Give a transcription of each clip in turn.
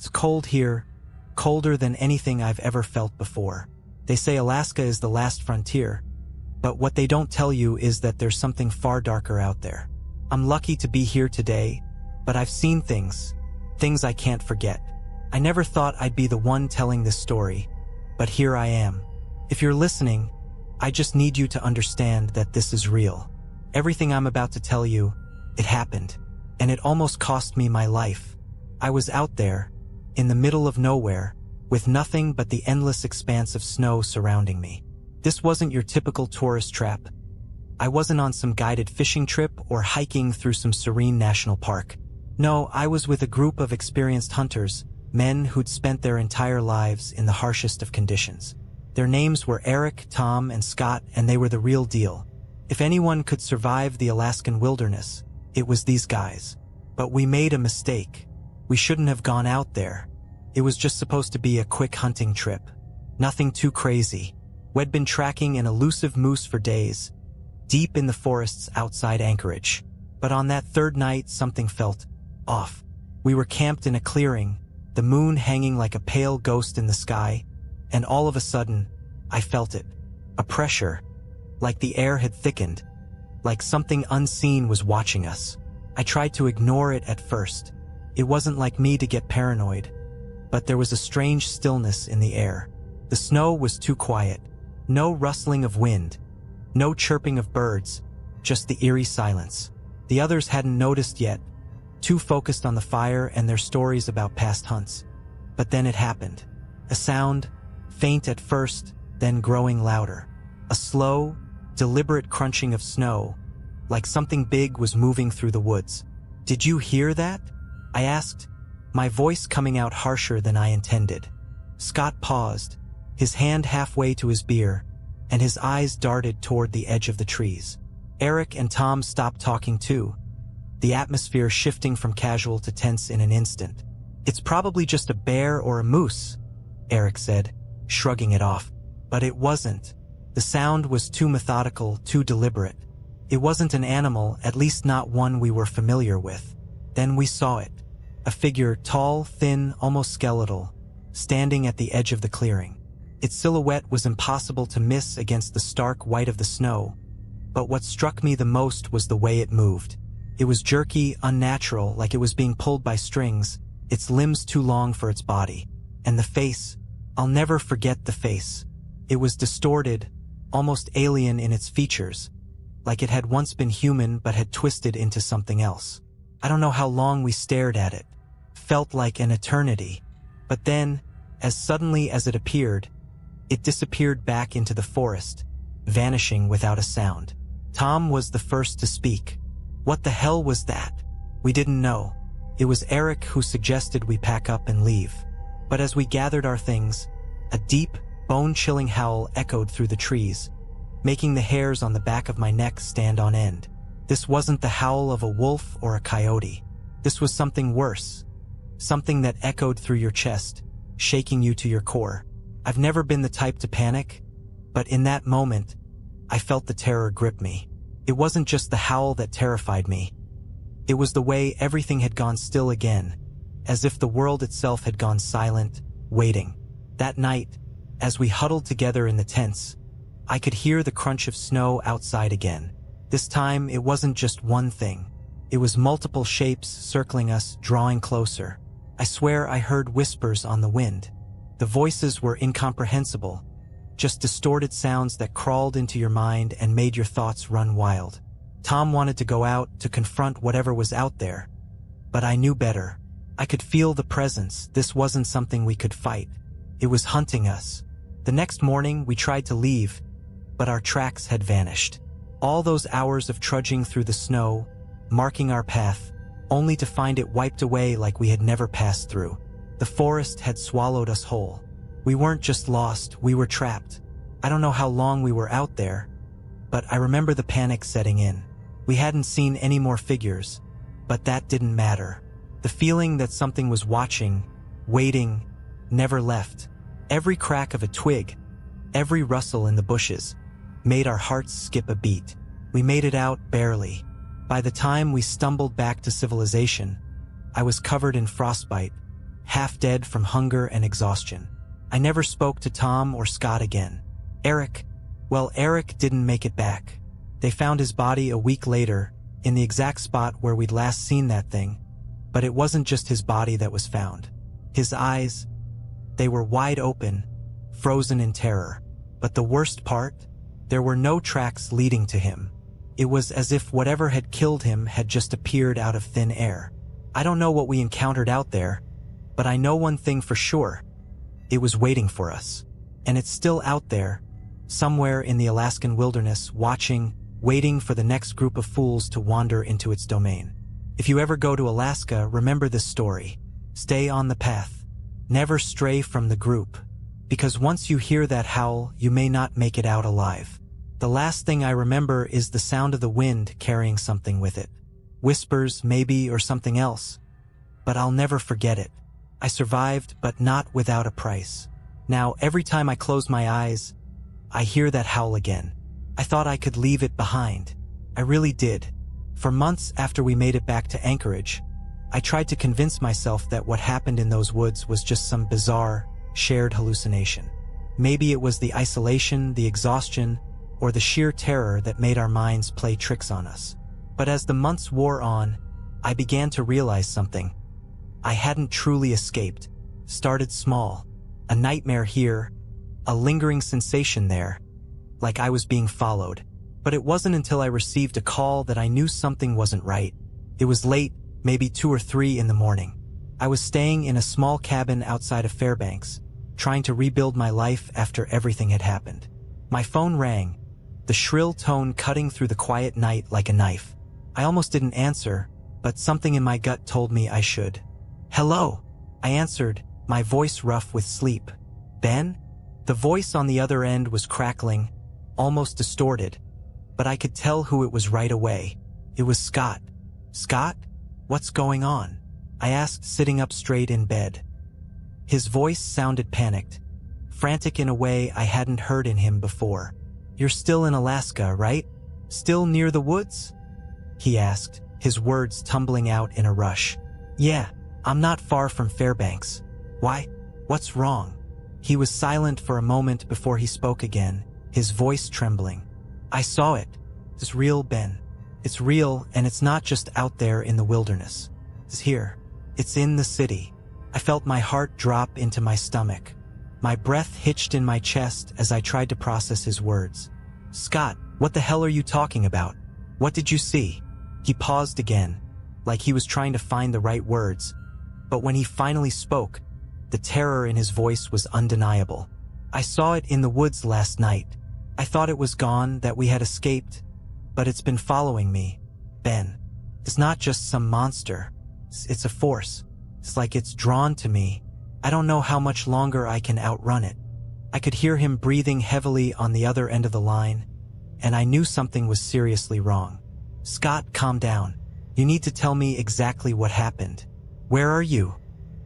It's cold here, colder than anything I've ever felt before. They say Alaska is the last frontier, but what they don't tell you is that there's something far darker out there. I'm lucky to be here today, but I've seen things I can't forget. I never thought I'd be the one telling this story, but here I am. If you're listening, I just need you to understand that this is real. Everything I'm about to tell you, it happened, and it almost cost me my life. I was out there, in the middle of nowhere, with nothing but the endless expanse of snow surrounding me. This wasn't your typical tourist trap. I wasn't on some guided fishing trip or hiking through some serene national park. No, I was with a group of experienced hunters, men who'd spent their entire lives in the harshest of conditions. Their names were Eric, Tom, and Scott, and they were the real deal. If anyone could survive the Alaskan wilderness, it was these guys. But we made a mistake. We shouldn't have gone out there. It was just supposed to be a quick hunting trip. Nothing too crazy. We'd been tracking an elusive moose for days, deep in the forests outside Anchorage. But on that third night, something felt off. We were camped in a clearing, the moon hanging like a pale ghost in the sky, and all of a sudden, I felt it. A pressure, like the air had thickened, like something unseen was watching us. I tried to ignore it at first. It wasn't like me to get paranoid, but there was a strange stillness in the air. The snow was too quiet. No rustling of wind, no chirping of birds, just the eerie silence. The others hadn't noticed yet, too focused on the fire and their stories about past hunts. But then it happened. A sound, faint at first, then growing louder. A slow, deliberate crunching of snow, like something big was moving through the woods. "Did you hear that?" I asked, my voice coming out harsher than I intended. Scott paused, his hand halfway to his beer, and his eyes darted toward the edge of the trees. Eric and Tom stopped talking too, the atmosphere shifting from casual to tense in an instant. "It's probably just a bear or a moose," Eric said, shrugging it off. But it wasn't. The sound was too methodical, too deliberate. It wasn't an animal, at least not one we were familiar with. Then we saw it. A figure, tall, thin, almost skeletal, standing at the edge of the clearing. Its silhouette was impossible to miss against the stark white of the snow, but what struck me the most was the way it moved. It was jerky, unnatural, like it was being pulled by strings, its limbs too long for its body. And the face, I'll never forget the face. It was distorted, almost alien in its features, like it had once been human but had twisted into something else. I don't know how long we stared at it. Felt like an eternity. But then, as suddenly as it appeared, it disappeared back into the forest, vanishing without a sound. Tom was the first to speak. "What the hell was that?" We didn't know. It was Eric who suggested we pack up and leave. But as we gathered our things, a deep, bone-chilling howl echoed through the trees, making the hairs on the back of my neck stand on end. This wasn't the howl of a wolf or a coyote. This was something worse. Something that echoed through your chest, shaking you to your core. I've never been the type to panic, but in that moment, I felt the terror grip me. It wasn't just the howl that terrified me. It was the way everything had gone still again, as if the world itself had gone silent, waiting. That night, as we huddled together in the tents, I could hear the crunch of snow outside again. This time, it wasn't just one thing. It was multiple shapes circling us, drawing closer. I swear I heard whispers on the wind. The voices were incomprehensible, just distorted sounds that crawled into your mind and made your thoughts run wild. Tom wanted to go out to confront whatever was out there, but I knew better. I could feel the presence. This wasn't something we could fight. It was hunting us. The next morning, we tried to leave, but our tracks had vanished. All those hours of trudging through the snow, marking our path, only to find it wiped away like we had never passed through. The forest had swallowed us whole. We weren't just lost, we were trapped. I don't know how long we were out there, but I remember the panic setting in. We hadn't seen any more figures, but that didn't matter. The feeling that something was watching, waiting, never left. Every crack of a twig, every rustle in the bushes, made our hearts skip a beat. We made it out barely. By the time we stumbled back to civilization, I was covered in frostbite, half dead from hunger and exhaustion. I never spoke to Tom or Scott again. Eric didn't make it back. They found his body a week later, in the exact spot where we'd last seen that thing. But it wasn't just his body that was found. His eyes, they were wide open, frozen in terror. But the worst part? There were no tracks leading to him. It was as if whatever had killed him had just appeared out of thin air. I don't know what we encountered out there, but I know one thing for sure. It was waiting for us. And it's still out there, somewhere in the Alaskan wilderness, waiting for the next group of fools to wander into its domain. If you ever go to Alaska, remember this story. Stay on the path. Never stray from the group. Because once you hear that howl, you may not make it out alive. The last thing I remember is the sound of the wind carrying something with it. Whispers, maybe, or something else. But I'll never forget it. I survived, but not without a price. Now, every time I close my eyes, I hear that howl again. I thought I could leave it behind. I really did. For months after we made it back to Anchorage, I tried to convince myself that what happened in those woods was just some bizarre, shared hallucination. Maybe it was the isolation, the exhaustion, or the sheer terror that made our minds play tricks on us. But as the months wore on, I began to realize something. I hadn't truly escaped. Started small. A nightmare here, a lingering sensation there, like I was being followed. But it wasn't until I received a call that I knew something wasn't right. It was late, maybe 2 or 3 in the morning. I was staying in a small cabin outside of Fairbanks, trying to rebuild my life after everything had happened. My phone rang, the shrill tone cutting through the quiet night like a knife. I almost didn't answer, but something in my gut told me I should. "Hello," I answered, my voice rough with sleep. "Ben?" The voice on the other end was crackling, almost distorted, but I could tell who it was right away. It was Scott. "Scott? What's going on?" I asked, sitting up straight in bed. His voice sounded panicked, frantic in a way I hadn't heard in him before. "You're still in Alaska, right? Still near the woods?" he asked, his words tumbling out in a rush. "Yeah, I'm not far from Fairbanks. Why? What's wrong?" He was silent for a moment before he spoke again, his voice trembling. "I saw it. It's real, Ben. It's real, and it's not just out there in the wilderness. It's here. It's in the city." I felt my heart drop into my stomach. My breath hitched in my chest as I tried to process his words. "Scott, what the hell are you talking about? What did you see?" He paused again, like he was trying to find the right words. But when he finally spoke, the terror in his voice was undeniable. "I saw it in the woods last night. I thought it was gone, that we had escaped, but it's been following me, Ben. It's not just some monster. It's a force. It's like it's drawn to me. I don't know how much longer I can outrun it." I could hear him breathing heavily on the other end of the line, and I knew something was seriously wrong. "Scott, calm down. You need to tell me exactly what happened. Where are you?"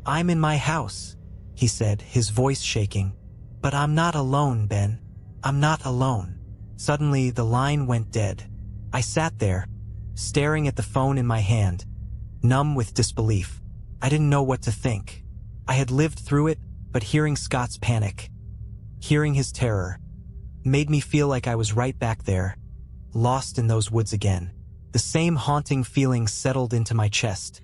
"I'm in my house," he said, his voice shaking. "But I'm not alone, Ben. I'm not alone." Suddenly, the line went dead. I sat there, staring at the phone in my hand, numb with disbelief. I didn't know what to think. I had lived through it, but hearing Scott's panic, hearing his terror, made me feel like I was right back there, lost in those woods again. The same haunting feeling settled into my chest.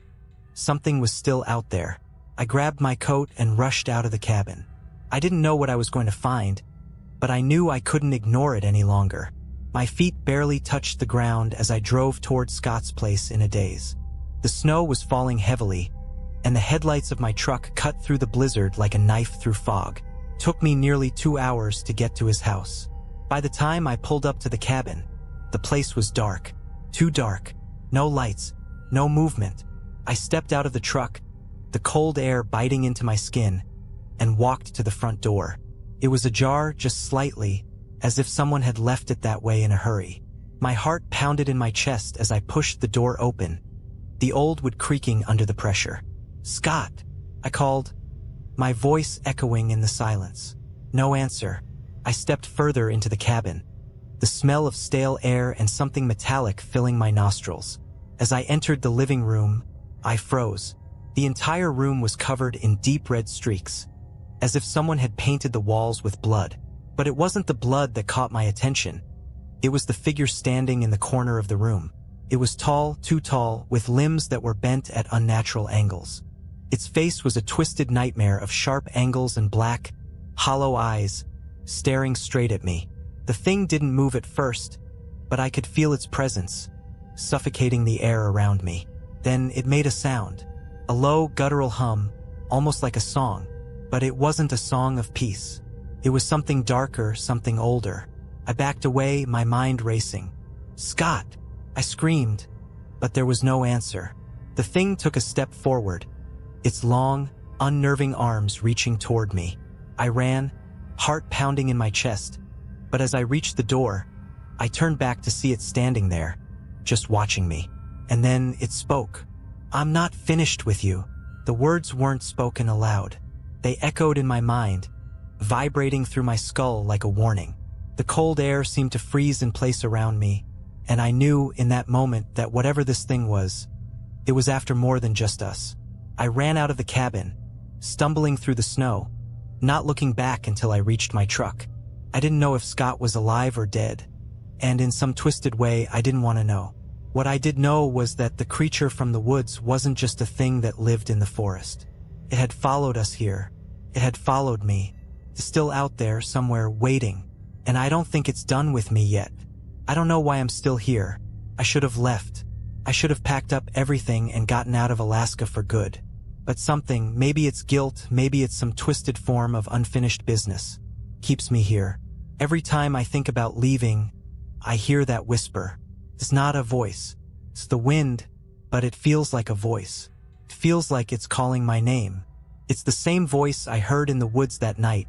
Something was still out there. I grabbed my coat and rushed out of the cabin. I didn't know what I was going to find, but I knew I couldn't ignore it any longer. My feet barely touched the ground as I drove toward Scott's place in a daze. The snow was falling heavily, and the headlights of my truck cut through the blizzard like a knife through fog. It took me nearly 2 hours to get to his house. By the time I pulled up to the cabin, the place was dark. Too dark. No lights. No movement. I stepped out of the truck, the cold air biting into my skin, and walked to the front door. It was ajar just slightly, as if someone had left it that way in a hurry. My heart pounded in my chest as I pushed the door open, the old wood creaking under the pressure. "Scott," I called, my voice echoing in the silence. No answer. I stepped further into the cabin, the smell of stale air and something metallic filling my nostrils. As I entered the living room, I froze. The entire room was covered in deep red streaks, as if someone had painted the walls with blood. But it wasn't the blood that caught my attention. It was the figure standing in the corner of the room. It was tall, too tall, with limbs that were bent at unnatural angles. Its face was a twisted nightmare of sharp angles and black, hollow eyes, staring straight at me. The thing didn't move at first, but I could feel its presence, suffocating the air around me. Then it made a sound, a low, guttural hum, almost like a song. But it wasn't a song of peace. It was something darker, something older. I backed away, my mind racing. "Scott!" I screamed, but there was no answer. The thing took a step forward, its long, unnerving arms reaching toward me. I ran, heart pounding in my chest, but as I reached the door, I turned back to see it standing there, just watching me. And then it spoke. "I'm not finished with you." The words weren't spoken aloud. They echoed in my mind, vibrating through my skull like a warning. The cold air seemed to freeze in place around me, and I knew in that moment that whatever this thing was, it was after more than just us. I ran out of the cabin, stumbling through the snow, not looking back until I reached my truck. I didn't know if Scott was alive or dead, and in some twisted way I didn't want to know. What I did know was that the creature from the woods wasn't just a thing that lived in the forest. It had followed us here. It had followed me. It's still out there somewhere waiting, and I don't think it's done with me yet. I don't know why I'm still here. I should have left. I should have packed up everything and gotten out of Alaska for good. But something, maybe it's guilt, maybe it's some twisted form of unfinished business, keeps me here. Every time I think about leaving, I hear that whisper. It's not a voice. It's the wind, but it feels like a voice. It feels like it's calling my name. It's the same voice I heard in the woods that night,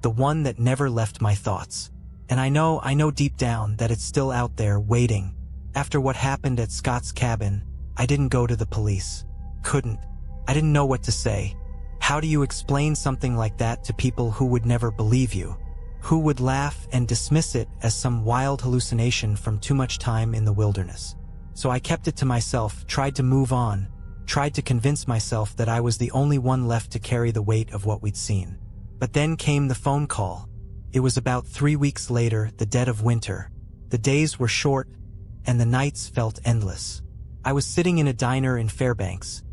the one that never left my thoughts. And I know deep down that it's still out there waiting. After what happened at Scott's cabin, I didn't go to the police. Couldn't. I didn't know what to say. How do you explain something like that to people who would never believe you? Who would laugh and dismiss it as some wild hallucination from too much time in the wilderness? So I kept it to myself, tried to move on, tried to convince myself that I was the only one left to carry the weight of what we'd seen. But then came the phone call. It was about 3 weeks later, the dead of winter. The days were short, and the nights felt endless. I was sitting in a diner in Fairbanks,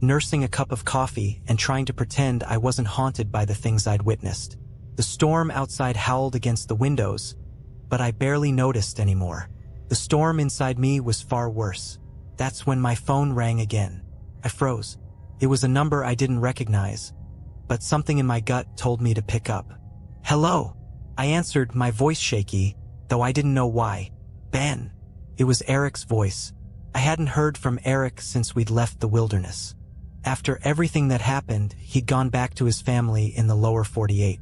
nursing a cup of coffee and trying to pretend I wasn't haunted by the things I'd witnessed. The storm outside howled against the windows, but I barely noticed anymore. The storm inside me was far worse. That's when my phone rang again. I froze. It was a number I didn't recognize, but something in my gut told me to pick up. "Hello." I answered, my voice shaky, though I didn't know why. "Ben." It was Eric's voice. I hadn't heard from Eric since we'd left the wilderness. After everything that happened, he'd gone back to his family in the lower 48.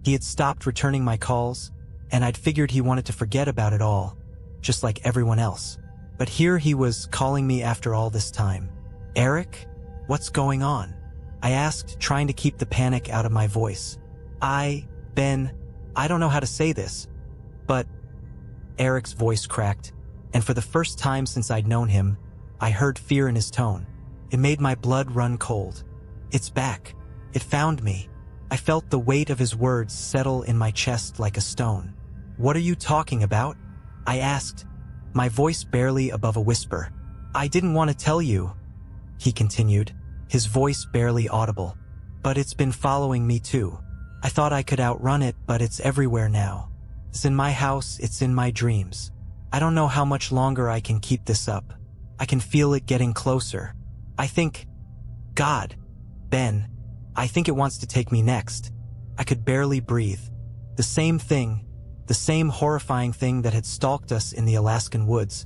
He had stopped returning my calls, and I'd figured he wanted to forget about it all, just like everyone else. But here he was calling me after all this time. "Eric? What's going on?" I asked, trying to keep the panic out of my voice. Ben, I don't know how to say this, but..." Eric's voice cracked, and for the first time since I'd known him, I heard fear in his tone. It made my blood run cold. "It's back. It found me." I felt the weight of his words settle in my chest like a stone. "What are you talking about?" I asked, my voice barely above a whisper. "I didn't want to tell you," he continued, his voice barely audible. "But it's been following me too. I thought I could outrun it, but it's everywhere now. It's in my house, it's in my dreams. I don't know how much longer I can keep this up. I can feel it getting closer. I think... God, Ben, I think it wants to take me next." I could barely breathe. The same thing, the same horrifying thing that had stalked us in the Alaskan woods,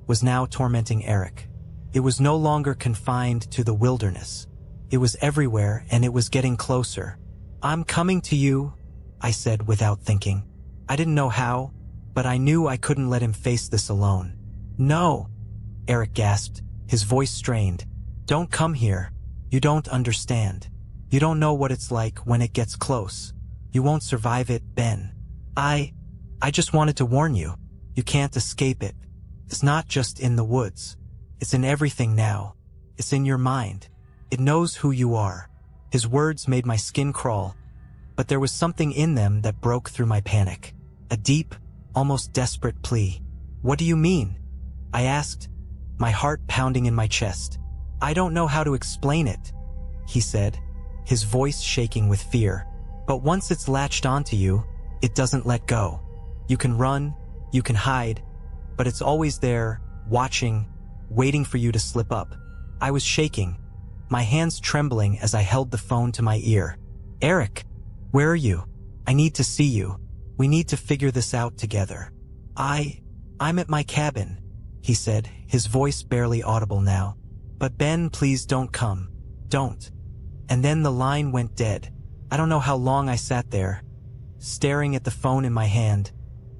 was now tormenting Eric. It was no longer confined to the wilderness. It was everywhere, and it was getting closer. "I'm coming to you," I said without thinking. I didn't know how, but I knew I couldn't let him face this alone. "No," Eric gasped, his voice strained. "Don't come here. You don't understand. You don't know what it's like when it gets close. You won't survive it, Ben. I just wanted to warn you. You can't escape it. It's not just in the woods. It's in everything now. It's in your mind. It knows who you are." His words made my skin crawl, but there was something in them that broke through my panic. A deep, almost desperate plea. "What do you mean?" I asked, my heart pounding in my chest. "I don't know how to explain it," he said, his voice shaking with fear. "But once it's latched onto you, it doesn't let go. You can run, you can hide, but it's always there, watching, waiting for you to slip up." I was shaking, my hands trembling as I held the phone to my ear. "Eric, where are you? I need to see you. We need to figure this out together." I'm at my cabin," he said, his voice barely audible now. "But Ben, please don't come. Don't." And then the line went dead. I don't know how long I sat there, staring at the phone in my hand,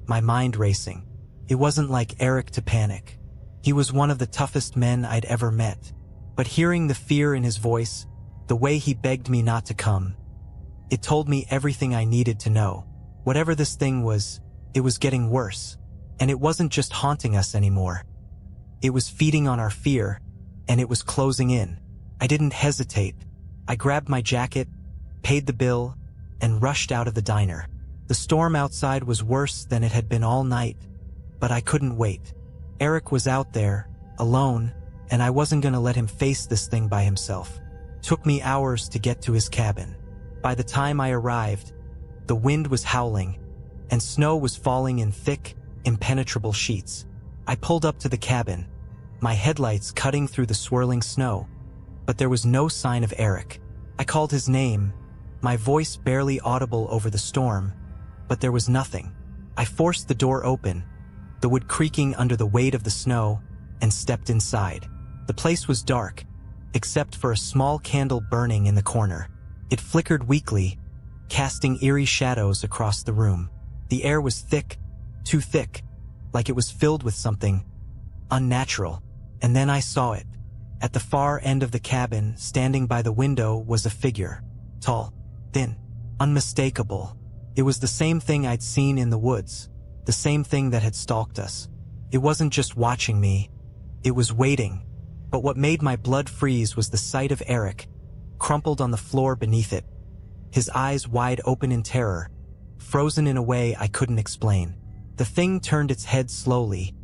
my mind racing. It wasn't like Eric to panic. He was one of the toughest men I'd ever met. But hearing the fear in his voice, the way he begged me not to come, it told me everything I needed to know. Whatever this thing was, it was getting worse. And it wasn't just haunting us anymore. It was feeding on our fear, and it was closing in. I didn't hesitate. I grabbed my jacket, paid the bill, and rushed out of the diner. The storm outside was worse than it had been all night, but I couldn't wait. Eric was out there, alone, and I wasn't going to let him face this thing by himself. It took me hours to get to his cabin. By the time I arrived, the wind was howling, and snow was falling in thick, impenetrable sheets. I pulled up to the cabin, my headlights cutting through the swirling snow, but there was no sign of Eric. I called his name, my voice barely audible over the storm, but there was nothing. I forced the door open, the wood creaking under the weight of the snow, and stepped inside. The place was dark, except for a small candle burning in the corner. It flickered weakly, casting eerie shadows across the room. The air was thick, too thick, like it was filled with something unnatural. And then I saw it. At the far end of the cabin, standing by the window, was a figure. Tall, thin, unmistakable. It was the same thing I'd seen in the woods, the same thing that had stalked us. It wasn't just watching me, it was waiting. But what made my blood freeze was the sight of Eric, crumpled on the floor beneath it, his eyes wide open in terror, frozen in a way I couldn't explain. The thing turned its head slowly,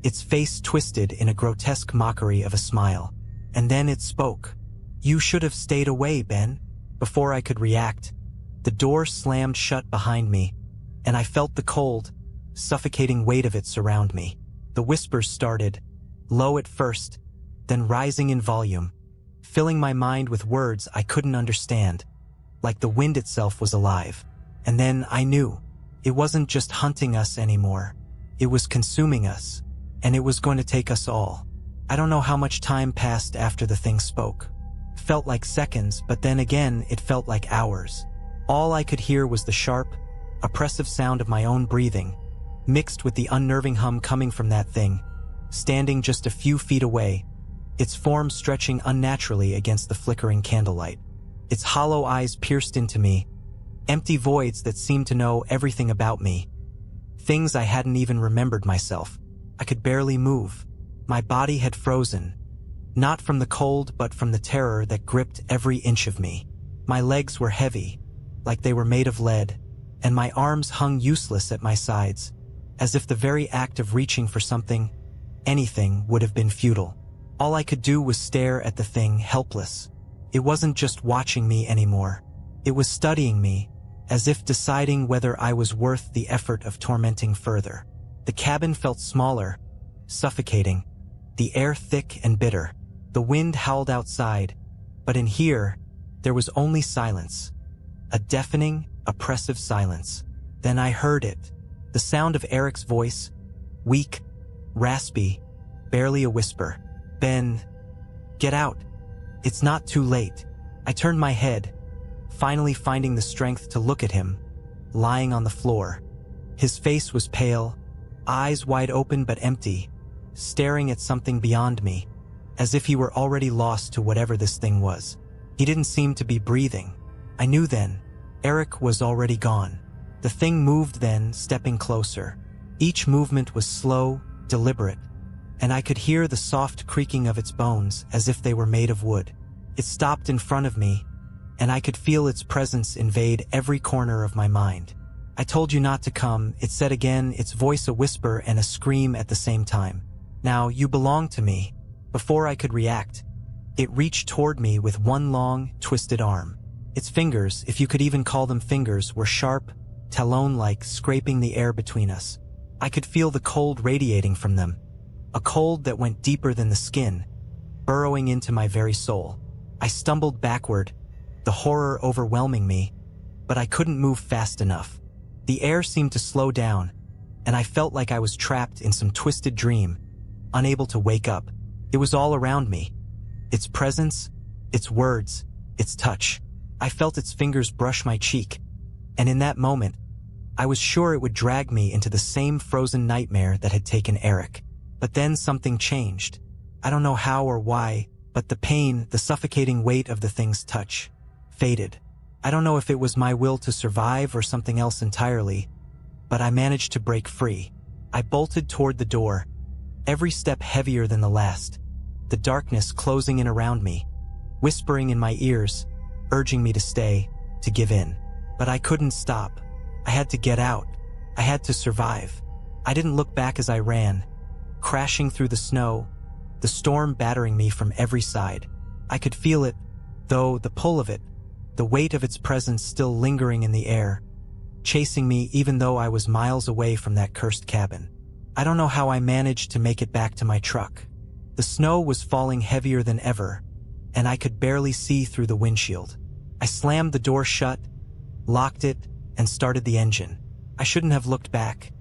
its face twisted in a grotesque mockery of a smile. And then it spoke. "You should have stayed away, Ben." Before I could react, the door slammed shut behind me, and I felt the cold, suffocating weight of it surround me. The whispers started, low at first, then rising in volume, filling my mind with words I couldn't understand, like the wind itself was alive. And then I knew. It wasn't just hunting us anymore. It was consuming us, and it was going to take us all. I don't know how much time passed after the thing spoke. It felt like seconds, but then again, it felt like hours. All I could hear was the sharp, oppressive sound of my own breathing, mixed with the unnerving hum coming from that thing, standing just a few feet away, its form stretching unnaturally against the flickering candlelight. Its hollow eyes pierced into me, empty voids that seemed to know everything about me. Things I hadn't even remembered myself. I could barely move. My body had frozen, not from the cold but from the terror that gripped every inch of me. My legs were heavy, like they were made of lead, and my arms hung useless at my sides, as if the very act of reaching for something, anything, would have been futile. All I could do was stare at the thing, helpless. It wasn't just watching me anymore. It was studying me, as if deciding whether I was worth the effort of tormenting further. The cabin felt smaller, suffocating, the air thick and bitter. The wind howled outside, but in here, there was only silence. A deafening, oppressive silence. Then I heard it. The sound of Eric's voice, weak, raspy, barely a whisper. "Ben, get out. It's not too late." I turned my head, finally finding the strength to look at him, lying on the floor. His face was pale, eyes wide open but empty, staring at something beyond me, as if he were already lost to whatever this thing was. He didn't seem to be breathing. I knew then. Eric was already gone. The thing moved then, stepping closer. Each movement was slow, deliberate, and I could hear the soft creaking of its bones as if they were made of wood. It stopped in front of me, and I could feel its presence invade every corner of my mind. "I told you not to come," it said again, its voice a whisper and a scream at the same time. "Now, you belong to me." Before I could react, it reached toward me with one long, twisted arm. Its fingers, if you could even call them fingers, were sharp, talon-like, scraping the air between us. I could feel the cold radiating from them, a cold that went deeper than the skin, burrowing into my very soul. I stumbled backward, the horror overwhelming me, but I couldn't move fast enough. The air seemed to slow down, and I felt like I was trapped in some twisted dream, unable to wake up. It was all around me. Its presence, its words, its touch. I felt its fingers brush my cheek, and in that moment, I was sure it would drag me into the same frozen nightmare that had taken Eric. But then something changed. I don't know how or why, but the pain, the suffocating weight of the thing's touch, faded. I don't know if it was my will to survive or something else entirely, but I managed to break free. I bolted toward the door, every step heavier than the last, the darkness closing in around me, whispering in my ears, urging me to stay, to give in. But I couldn't stop. I had to get out. I had to survive. I didn't look back as I ran, crashing through the snow, the storm battering me from every side. I could feel it, though, the pull of it, the weight of its presence still lingering in the air, chasing me even though I was miles away from that cursed cabin. I don't know how I managed to make it back to my truck. The snow was falling heavier than ever, and I could barely see through the windshield. I slammed the door shut, locked it, and started the engine. I shouldn't have looked back,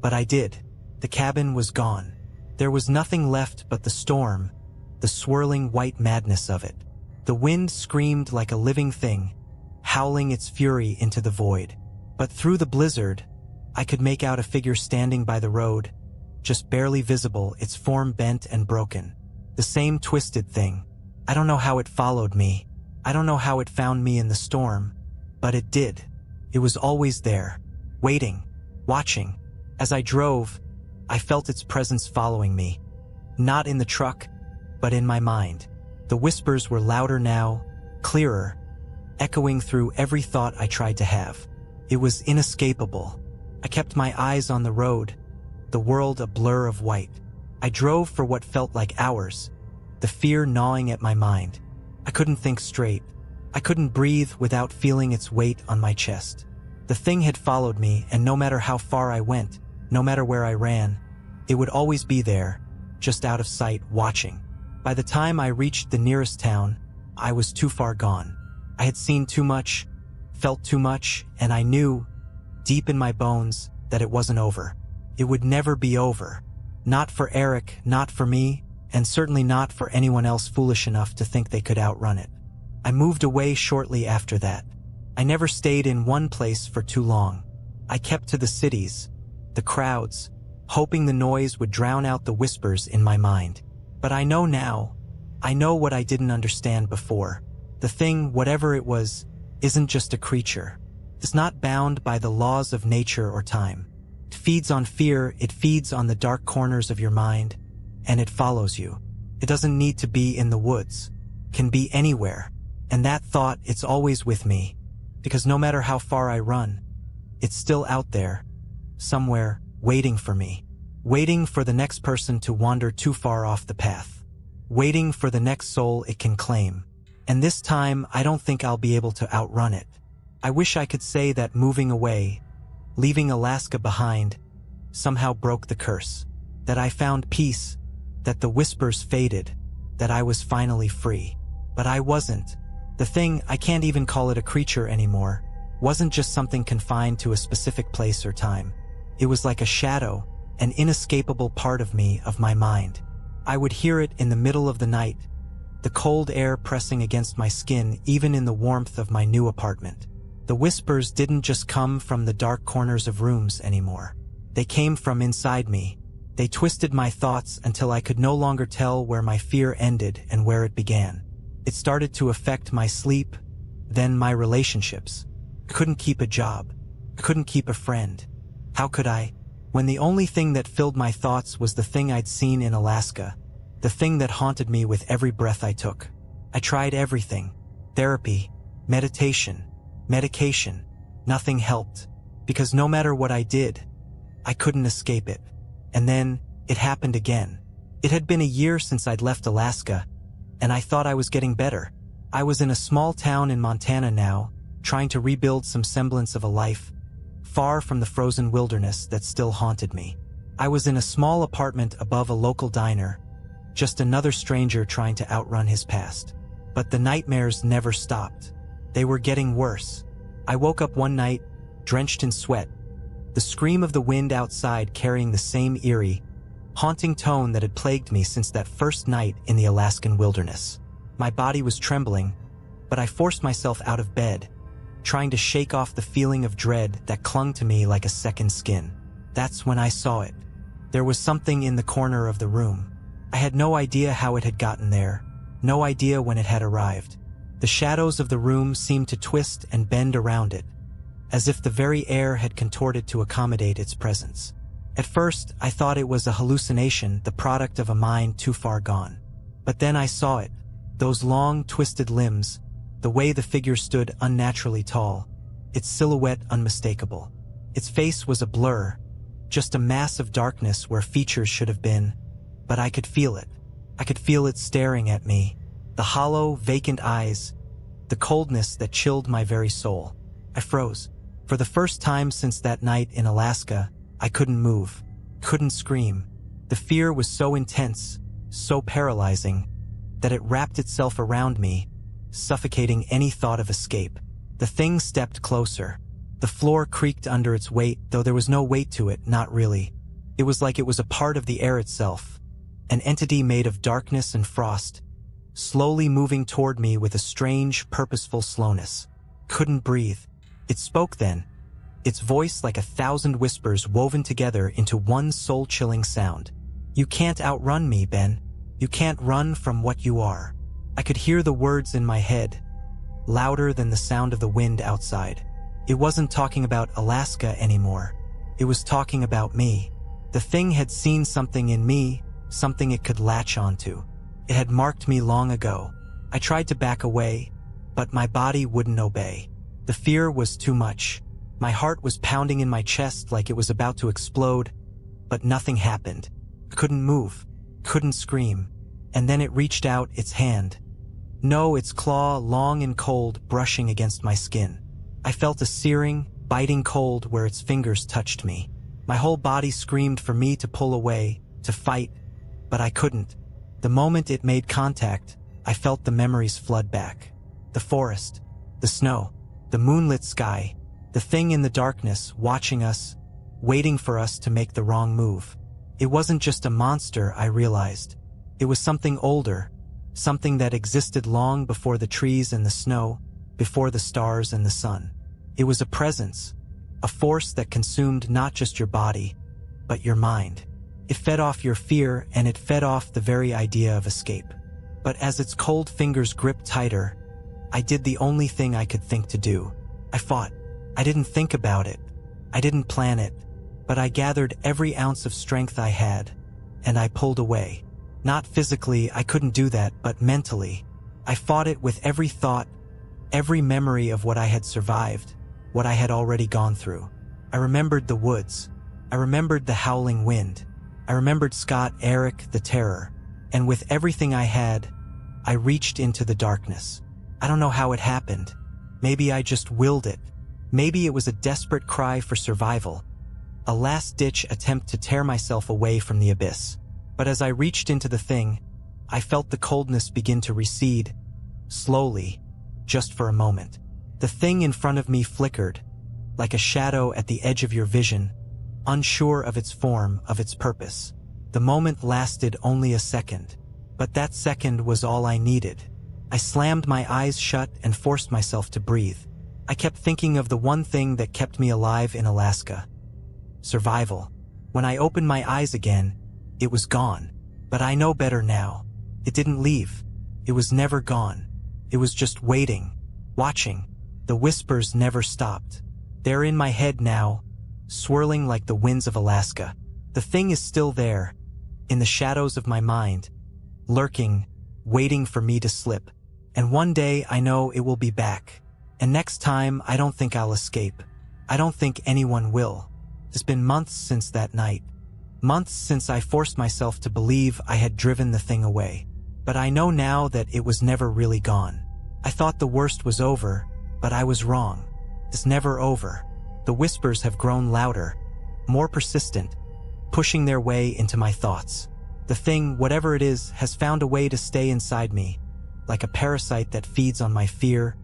but I did. The cabin was gone. There was nothing left but the storm, the swirling white madness of it. The wind screamed like a living thing, howling its fury into the void. But through the blizzard, I could make out a figure standing by the road, just barely visible, its form bent and broken. The same twisted thing. I don't know how it followed me. I don't know how it found me in the storm, but it did. It was always there, waiting, watching. As I drove, I felt its presence following me, not in the truck, but in my mind. The whispers were louder now, clearer, echoing through every thought I tried to have. It was inescapable. I kept my eyes on the road, the world a blur of white. I drove for what felt like hours, the fear gnawing at my mind. I couldn't think straight. I couldn't breathe without feeling its weight on my chest. The thing had followed me, and no matter how far I went, no matter where I ran, it would always be there, just out of sight, watching. By the time I reached the nearest town, I was too far gone. I had seen too much, felt too much, and I knew, deep in my bones, that it wasn't over. It would never be over. Not for Eric, not for me, and certainly not for anyone else foolish enough to think they could outrun it. I moved away shortly after that. I never stayed in one place for too long. I kept to the cities, the crowds, hoping the noise would drown out the whispers in my mind. But I know now. I know what I didn't understand before. The thing, whatever it was, isn't just a creature. It's not bound by the laws of nature or time. It feeds on fear, it feeds on the dark corners of your mind, and it follows you. It doesn't need to be in the woods. It can be anywhere. And that thought, it's always with me. Because no matter how far I run, it's still out there, somewhere, waiting for me. Waiting for the next person to wander too far off the path. Waiting for the next soul it can claim. And this time, I don't think I'll be able to outrun it. I wish I could say that moving away, leaving Alaska behind, somehow broke the curse. That I found peace, that the whispers faded, that I was finally free. But I wasn't. The thing, I can't even call it a creature anymore, wasn't just something confined to a specific place or time. It was like a shadow, an inescapable part of me, of my mind. I would hear it in the middle of the night, the cold air pressing against my skin even in the warmth of my new apartment. The whispers didn't just come from the dark corners of rooms anymore. They came from inside me. They twisted my thoughts until I could no longer tell where my fear ended and where it began. It started to affect my sleep, then my relationships. I couldn't keep a job. I couldn't keep a friend. How could I, when the only thing that filled my thoughts was the thing I'd seen in Alaska, the thing that haunted me with every breath I took? I tried everything. Therapy, meditation, medication. Nothing helped. Because no matter what I did, I couldn't escape it. And then, it happened again. It had been a year since I'd left Alaska, and I thought I was getting better. I was in a small town in Montana now, trying to rebuild some semblance of a life, far from the frozen wilderness that still haunted me. I was in a small apartment above a local diner, just another stranger trying to outrun his past. But the nightmares never stopped. They were getting worse. I woke up one night, drenched in sweat, the scream of the wind outside carrying the same eerie, haunting tone that had plagued me since that first night in the Alaskan wilderness. My body was trembling, but I forced myself out of bed, trying to shake off the feeling of dread that clung to me like a second skin. That's when I saw it. There was something in the corner of the room. I had no idea how it had gotten there, no idea when it had arrived. The shadows of the room seemed to twist and bend around it, as if the very air had contorted to accommodate its presence. At first, I thought it was a hallucination, the product of a mind too far gone. But then I saw it, those long, twisted limbs, the way the figure stood unnaturally tall, its silhouette unmistakable. Its face was a blur, just a mass of darkness where features should have been, but I could feel it. I could feel it staring at me, the hollow, vacant eyes, the coldness that chilled my very soul. I froze. For the first time since that night in Alaska, I couldn't move, couldn't scream. The fear was so intense, so paralyzing, that it wrapped itself around me, suffocating any thought of escape. The thing stepped closer. The floor creaked under its weight, though there was no weight to it, not really. It was like it was a part of the air itself, an entity made of darkness and frost, slowly moving toward me with a strange, purposeful slowness. Couldn't breathe. It spoke then, its voice like 1,000 whispers woven together into one soul-chilling sound. "You can't outrun me, Ben. You can't run from what you are." I could hear the words in my head, louder than the sound of the wind outside. It wasn't talking about Alaska anymore. It was talking about me. The thing had seen something in me, something it could latch onto. It had marked me long ago. I tried to back away, but my body wouldn't obey. The fear was too much. My heart was pounding in my chest like it was about to explode, but nothing happened. I couldn't move, couldn't scream. And then it reached out its hand. No, its claw, long and cold, brushing against my skin. I felt a searing, biting cold where its fingers touched me. My whole body screamed for me to pull away, to fight, but I couldn't. The moment it made contact, I felt the memories flood back. The forest, the snow, the moonlit sky, the thing in the darkness watching us, waiting for us to make the wrong move. It wasn't just a monster, I realized. It was something older, something that existed long before the trees and the snow, before the stars and the sun. It was a presence, a force that consumed not just your body, but your mind. It fed off your fear, and it fed off the very idea of escape. But as its cold fingers gripped tighter, I did the only thing I could think to do. I fought. I didn't think about it. I didn't plan it. But I gathered every ounce of strength I had, and I pulled away. Not physically, I couldn't do that, but mentally. I fought it with every thought, every memory of what I had survived, what I had already gone through. I remembered the woods. I remembered the howling wind. I remembered Scott, Eric, the terror. And with everything I had, I reached into the darkness. I don't know how it happened. Maybe I just willed it. Maybe it was a desperate cry for survival, a last-ditch attempt to tear myself away from the abyss. But as I reached into the thing, I felt the coldness begin to recede, slowly, just for a moment. The thing in front of me flickered, like a shadow at the edge of your vision, unsure of its form, of its purpose. The moment lasted only a second, but that second was all I needed. I slammed my eyes shut and forced myself to breathe. I kept thinking of the one thing that kept me alive in Alaska: survival. When I opened my eyes again, it was gone. But I know better now. It didn't leave. It was never gone. It was just waiting, watching. The whispers never stopped. They're in my head now, swirling like the winds of Alaska. The thing is still there, in the shadows of my mind, lurking, waiting for me to slip. And one day I know it will be back. And next time I don't think I'll escape. I don't think anyone will. It's been months since that night. Months since I forced myself to believe I had driven the thing away. But I know now that it was never really gone. I thought the worst was over, but I was wrong. It's never over. The whispers have grown louder, more persistent, pushing their way into my thoughts. The thing, whatever it is, has found a way to stay inside me, like a parasite that feeds on my fear,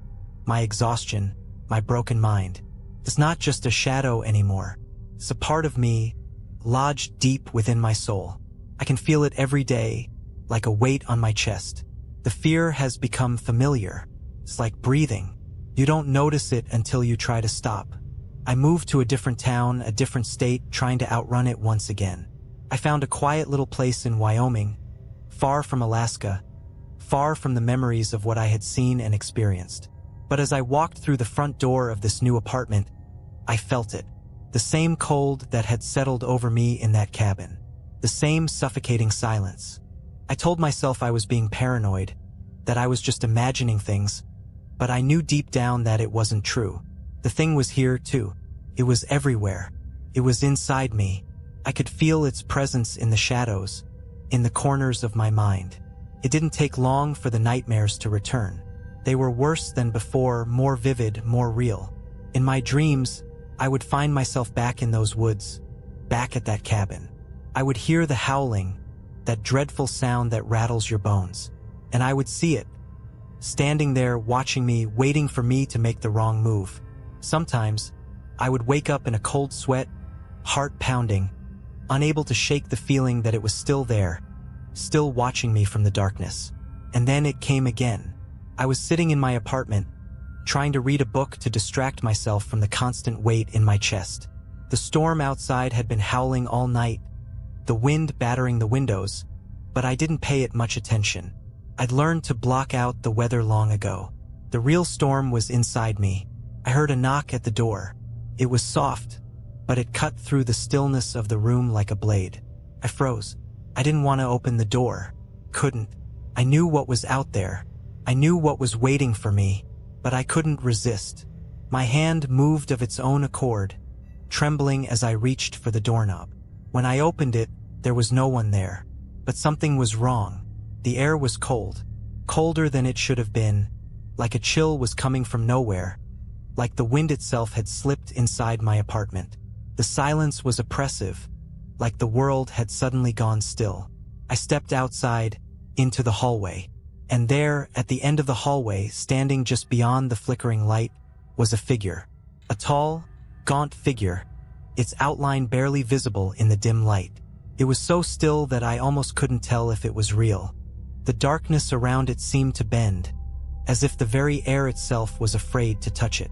my exhaustion, my broken mind. It's not just a shadow anymore. It's a part of me, lodged deep within my soul. I can feel it every day, like a weight on my chest. The fear has become familiar. It's like breathing. You don't notice it until you try to stop. I moved to a different town, a different state, trying to outrun it once again. I found a quiet little place in Wyoming, far from Alaska, far from the memories of what I had seen and experienced. But as I walked through the front door of this new apartment, I felt it. The same cold that had settled over me in that cabin. The same suffocating silence. I told myself I was being paranoid, that I was just imagining things, but I knew deep down that it wasn't true. The thing was here too. It was everywhere. It was inside me. I could feel its presence in the shadows, in the corners of my mind. It didn't take long for the nightmares to return. They were worse than before, more vivid, more real. In my dreams, I would find myself back in those woods, back at that cabin. I would hear the howling, that dreadful sound that rattles your bones. And I would see it, standing there watching me, waiting for me to make the wrong move. Sometimes, I would wake up in a cold sweat, heart pounding, unable to shake the feeling that it was still there, still watching me from the darkness. And then it came again. I was sitting in my apartment, trying to read a book to distract myself from the constant weight in my chest. The storm outside had been howling all night, the wind battering the windows, but I didn't pay it much attention. I'd learned to block out the weather long ago. The real storm was inside me. I heard a knock at the door. It was soft, but it cut through the stillness of the room like a blade. I froze. I didn't want to open the door. Couldn't. I knew what was out there. I knew what was waiting for me, but I couldn't resist. My hand moved of its own accord, trembling as I reached for the doorknob. When I opened it, there was no one there. But something was wrong. The air was cold, colder than it should have been, like a chill was coming from nowhere, like the wind itself had slipped inside my apartment. The silence was oppressive, like the world had suddenly gone still. I stepped outside, into the hallway. And there, at the end of the hallway, standing just beyond the flickering light, was a figure. A tall, gaunt figure, its outline barely visible in the dim light. It was so still that I almost couldn't tell if it was real. The darkness around it seemed to bend, as if the very air itself was afraid to touch it.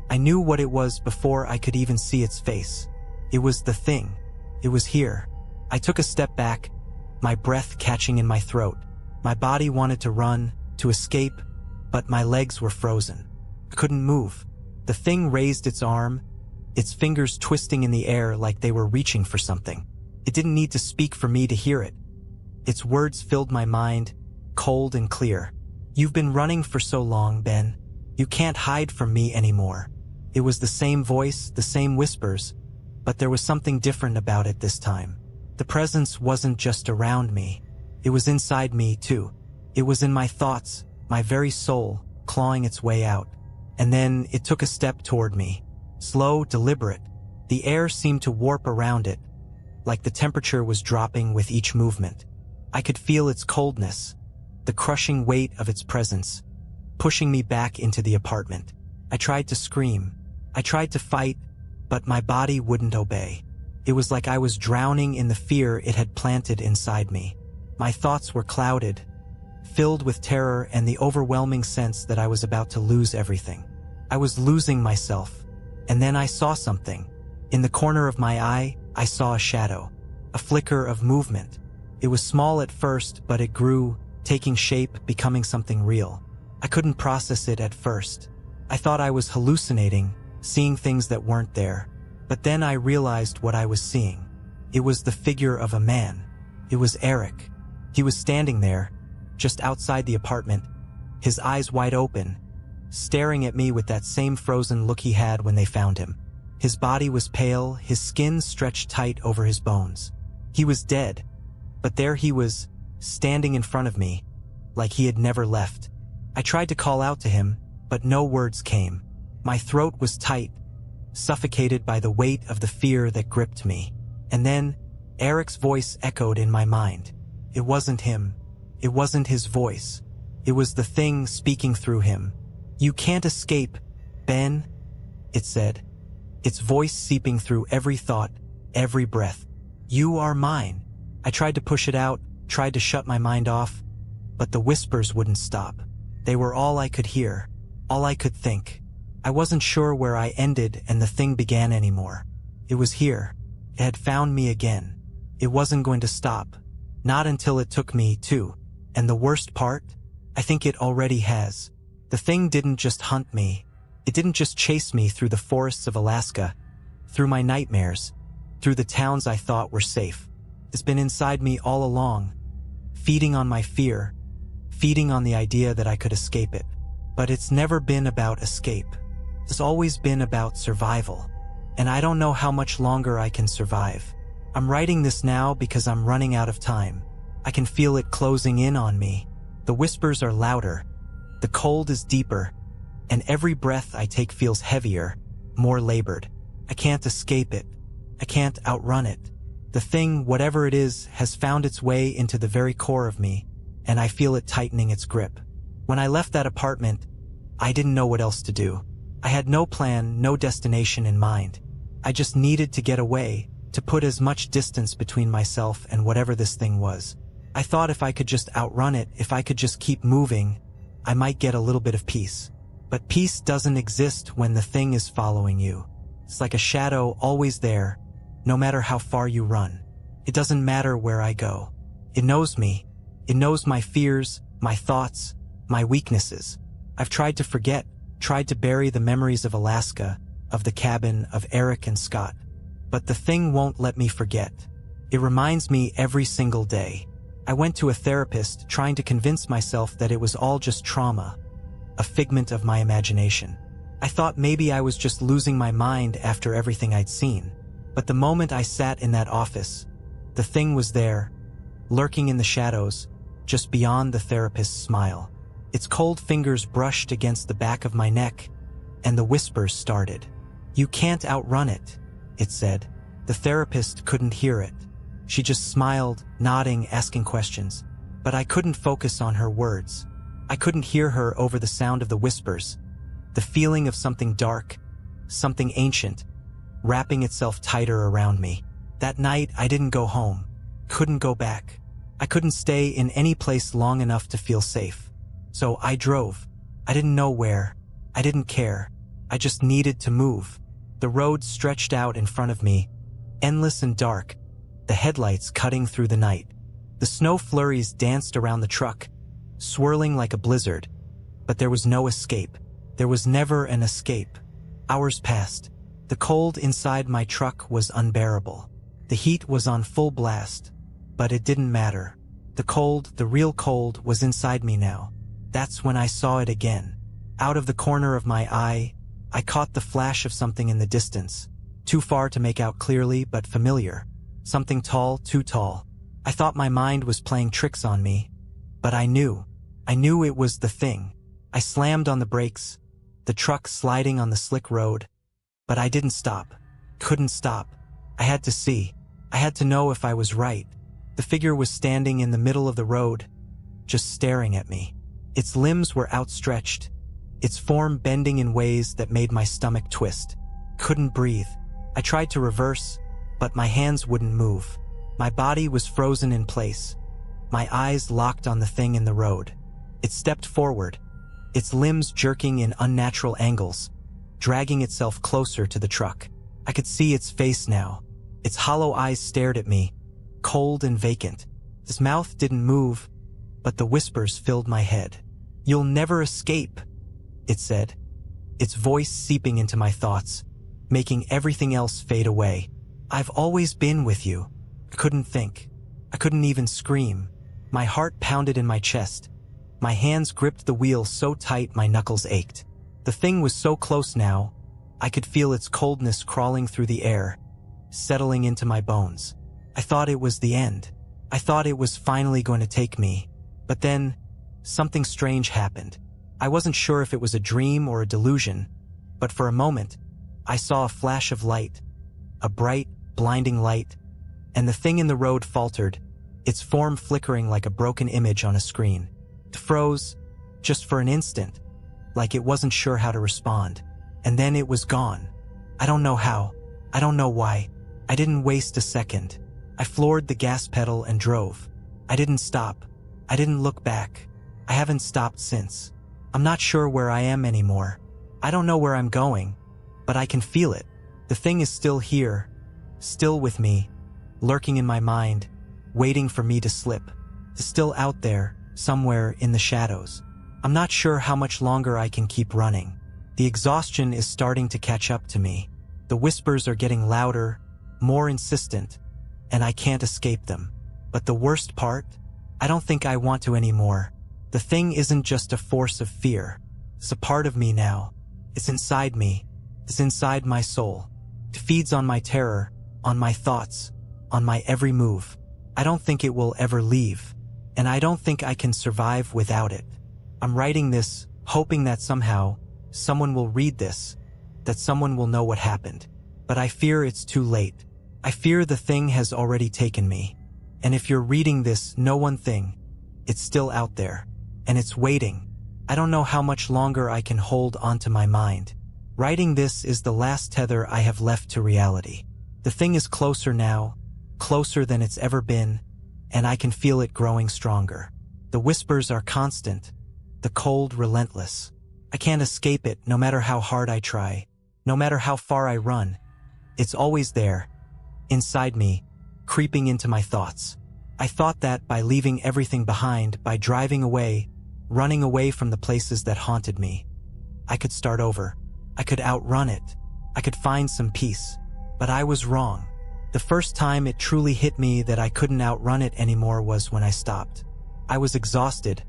I knew what it was before I could even see its face. It was the thing. It was here. I took a step back, my breath catching in my throat. My body wanted to run, to escape, but my legs were frozen. I couldn't move. The thing raised its arm, its fingers twisting in the air like they were reaching for something. It didn't need to speak for me to hear it. Its words filled my mind, cold and clear. "You've been running for so long, Ben. You can't hide from me anymore." It was the same voice, the same whispers, but there was something different about it this time. The presence wasn't just around me. It was inside me, too. It was in my thoughts, my very soul, clawing its way out. And then it took a step toward me. Slow, deliberate. The air seemed to warp around it, like the temperature was dropping with each movement. I could feel its coldness, the crushing weight of its presence, pushing me back into the apartment. I tried to scream. I tried to fight, but my body wouldn't obey. It was like I was drowning in the fear it had planted inside me. My thoughts were clouded, filled with terror and the overwhelming sense that I was about to lose everything. I was losing myself. And then I saw something. In the corner of my eye, I saw a shadow, a flicker of movement. It was small at first, but it grew, taking shape, becoming something real. I couldn't process it at first. I thought I was hallucinating, seeing things that weren't there. But then I realized what I was seeing. It was the figure of a man. It was Eric. He was standing there, just outside the apartment, his eyes wide open, staring at me with that same frozen look he had when they found him. His body was pale, his skin stretched tight over his bones. He was dead, but there he was, standing in front of me, like he had never left. I tried to call out to him, but no words came. My throat was tight, suffocated by the weight of the fear that gripped me. And then, Eric's voice echoed in my mind. It wasn't him. It wasn't his voice. It was the thing speaking through him. "You can't escape, Ben," it said, its voice seeping through every thought, every breath. "You are mine." I tried to push it out, tried to shut my mind off, but the whispers wouldn't stop. They were all I could hear, all I could think. I wasn't sure where I ended and the thing began anymore. It was here. It had found me again. It wasn't going to stop. Not until it took me, too. And the worst part? I think it already has. The thing didn't just hunt me. It didn't just chase me through the forests of Alaska, through my nightmares, through the towns I thought were safe. It's been inside me all along, feeding on my fear, feeding on the idea that I could escape it. But it's never been about escape. It's always been about survival. And I don't know how much longer I can survive. I'm writing this now because I'm running out of time. I can feel it closing in on me. The whispers are louder. The cold is deeper. And every breath I take feels heavier, more labored. I can't escape it. I can't outrun it. The thing, whatever it is, has found its way into the very core of me, and I feel it tightening its grip. When I left that apartment, I didn't know what else to do. I had no plan, no destination in mind. I just needed to get away, to put as much distance between myself and whatever this thing was. I thought if I could just outrun it, if I could just keep moving, I might get a little bit of peace. But peace doesn't exist when the thing is following you. It's like a shadow always there, no matter how far you run. It doesn't matter where I go. It knows me. It knows my fears, my thoughts, my weaknesses. I've tried to forget, tried to bury the memories of Alaska, of the cabin, of Eric and Scott. But the thing won't let me forget. It reminds me every single day. I went to a therapist trying to convince myself that it was all just trauma, a figment of my imagination. I thought maybe I was just losing my mind after everything I'd seen. But the moment I sat in that office, the thing was there, lurking in the shadows, just beyond the therapist's smile. Its cold fingers brushed against the back of my neck, and the whispers started. "You can't outrun it," it said. The therapist couldn't hear it. She just smiled, nodding, asking questions. But I couldn't focus on her words. I couldn't hear her over the sound of the whispers, the feeling of something dark, something ancient, wrapping itself tighter around me. That night, I didn't go home, couldn't go back. I couldn't stay in any place long enough to feel safe. So I drove. I didn't know where. I didn't care. I just needed to move. The road stretched out in front of me, endless and dark, the headlights cutting through the night. The snow flurries danced around the truck, swirling like a blizzard. But there was no escape. There was never an escape. Hours passed. The cold inside my truck was unbearable. The heat was on full blast, but it didn't matter. The cold, the real cold, was inside me now. That's when I saw it again. Out of the corner of my eye, I caught the flash of something in the distance. Too far to make out clearly, but familiar. Something tall, too tall. I thought my mind was playing tricks on me, but I knew it was the thing. I slammed on the brakes, the truck sliding on the slick road, but I didn't stop. Couldn't stop. I had to see. I had to know if I was right. The figure was standing in the middle of the road, just staring at me. Its limbs were outstretched, its form bending in ways that made my stomach twist. Couldn't breathe. I tried to reverse, but my hands wouldn't move. My body was frozen in place, my eyes locked on the thing in the road. It stepped forward, its limbs jerking in unnatural angles, dragging itself closer to the truck. I could see its face now. Its hollow eyes stared at me, cold and vacant. Its mouth didn't move, but the whispers filled my head. "You'll never escape," it said, its voice seeping into my thoughts, making everything else fade away. "I've always been with you." I couldn't think. I couldn't even scream. My heart pounded in my chest, My hands gripped the wheel so tight my knuckles ached. The thing was so close now, I could feel its coldness crawling through the air, settling into my bones. I thought it was the end. I thought it was finally going to take me. But then, something strange happened. I wasn't sure if it was a dream or a delusion, but for a moment, I saw a flash of light, a bright, blinding light, and the thing in the road faltered, its form flickering like a broken image on a screen. It froze, just for an instant, like it wasn't sure how to respond. And then it was gone. I don't know how. I don't know why. I didn't waste a second. I floored the gas pedal and drove. I didn't stop. I didn't look back. I haven't stopped since. I'm not sure where I am anymore. I don't know where I'm going, but I can feel it. The thing is still here, still with me, lurking in my mind, waiting for me to slip. It's still out there, somewhere in the shadows. I'm not sure how much longer I can keep running. The exhaustion is starting to catch up to me. The whispers are getting louder, more insistent, and I can't escape them. But the worst part? I don't think I want to anymore. The thing isn't just a force of fear. It's a part of me now. It's inside me. It's inside my soul. It feeds on my terror, on my thoughts, on my every move. I don't think it will ever leave, and I don't think I can survive without it. I'm writing this, hoping that somehow, someone will read this, that someone will know what happened. But I fear it's too late. I fear the thing has already taken me. And if you're reading this, know one thing. It's still out there. And it's waiting. I don't know how much longer I can hold onto my mind. Writing this is the last tether I have left to reality. The thing is closer now, closer than it's ever been, and I can feel it growing stronger. The whispers are constant, the cold relentless. I can't escape it no matter how hard I try, no matter how far I run. It's always there, inside me, creeping into my thoughts. I thought that by leaving everything behind, by driving away, running away from the places that haunted me, I could start over. I could outrun it. I could find some peace. But I was wrong. The first time it truly hit me that I couldn't outrun it anymore was when I stopped. I was exhausted,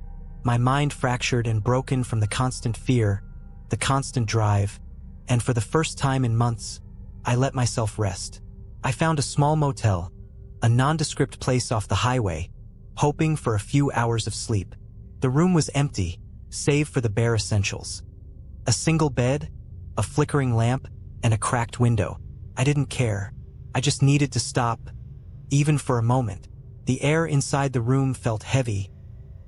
my mind fractured and broken from the constant fear, the constant drive, and for the first time in months, I let myself rest. I found a small motel, a nondescript place off the highway, hoping for a few hours of sleep. The room was empty, save for the bare essentials. A single bed, a flickering lamp, and a cracked window. I didn't care. I just needed to stop, even for a moment. The air inside the room felt heavy,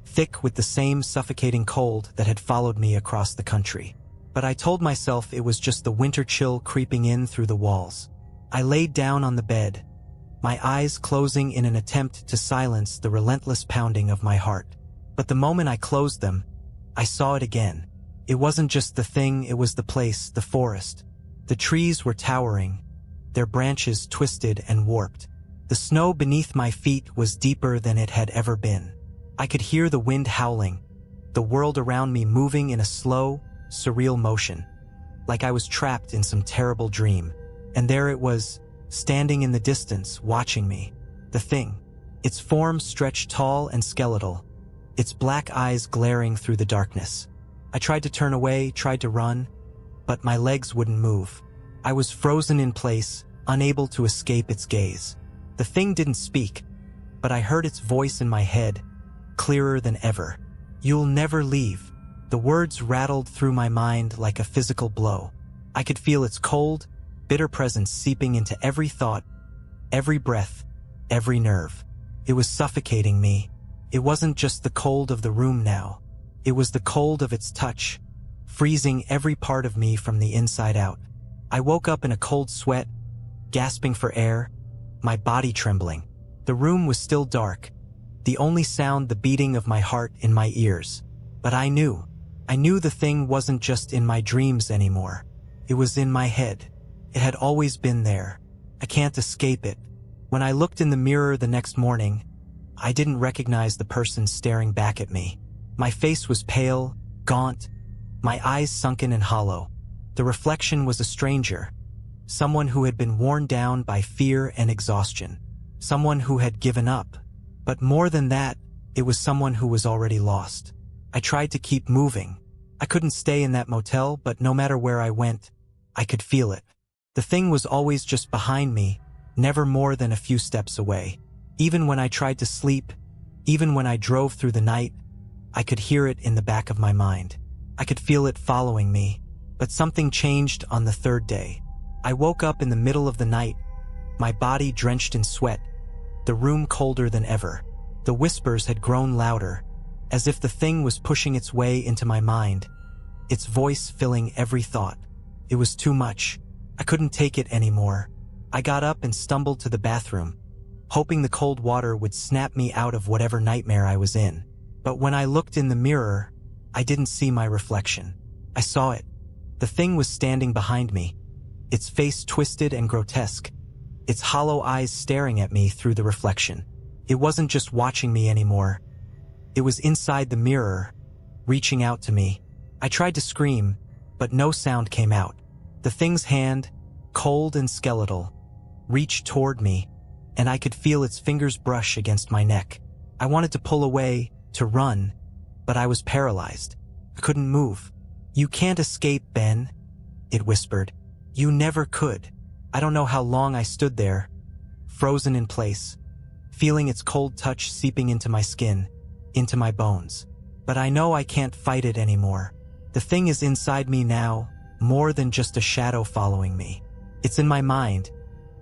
thick with the same suffocating cold that had followed me across the country. But I told myself it was just the winter chill creeping in through the walls. I laid down on the bed, my eyes closing in an attempt to silence the relentless pounding of my heart. But the moment I closed them, I saw it again. It wasn't just the thing, it was the place, the forest. The trees were towering, their branches twisted and warped. The snow beneath my feet was deeper than it had ever been. I could hear the wind howling, the world around me moving in a slow, surreal motion, like I was trapped in some terrible dream. And there it was, standing in the distance, watching me. The thing. Its form stretched tall and skeletal, its black eyes glaring through the darkness. I tried to turn away, tried to run, but my legs wouldn't move. I was frozen in place, unable to escape its gaze. The thing didn't speak, but I heard its voice in my head, clearer than ever. "You'll never leave." The words rattled through my mind like a physical blow. I could feel its cold, bitter presence seeping into every thought, every breath, every nerve. It was suffocating me. It wasn't just the cold of the room now. It was the cold of its touch, freezing every part of me from the inside out. I woke up in a cold sweat, gasping for air, my body trembling. The room was still dark, the only sound the beating of my heart in my ears. But I knew the thing wasn't just in my dreams anymore. It was in my head. It had always been there. I can't escape it. When I looked in the mirror the next morning, I didn't recognize the person staring back at me. My face was pale, gaunt, my eyes sunken and hollow. The reflection was a stranger, someone who had been worn down by fear and exhaustion, someone who had given up. But more than that, it was someone who was already lost. I tried to keep moving. I couldn't stay in that motel, but no matter where I went, I could feel it. The thing was always just behind me, never more than a few steps away. Even when I tried to sleep, even when I drove through the night, I could hear it in the back of my mind. I could feel it following me. But something changed on the third day. I woke up in the middle of the night, my body drenched in sweat, the room colder than ever. The whispers had grown louder, as if the thing was pushing its way into my mind, its voice filling every thought. It was too much. I couldn't take it anymore. I got up and stumbled to the bathroom, hoping the cold water would snap me out of whatever nightmare I was in. But when I looked in the mirror, I didn't see my reflection. I saw it. The thing was standing behind me, its face twisted and grotesque, its hollow eyes staring at me through the reflection. It wasn't just watching me anymore. It was inside the mirror, reaching out to me. I tried to scream, but no sound came out. The thing's hand, cold and skeletal, reached toward me, and I could feel its fingers brush against my neck. I wanted to pull away, to run, but I was paralyzed. I couldn't move. "You can't escape, Ben," it whispered. "You never could." I don't know how long I stood there, frozen in place, feeling its cold touch seeping into my skin, into my bones. But I know I can't fight it anymore. The thing is inside me now, more than just a shadow following me. It's in my mind,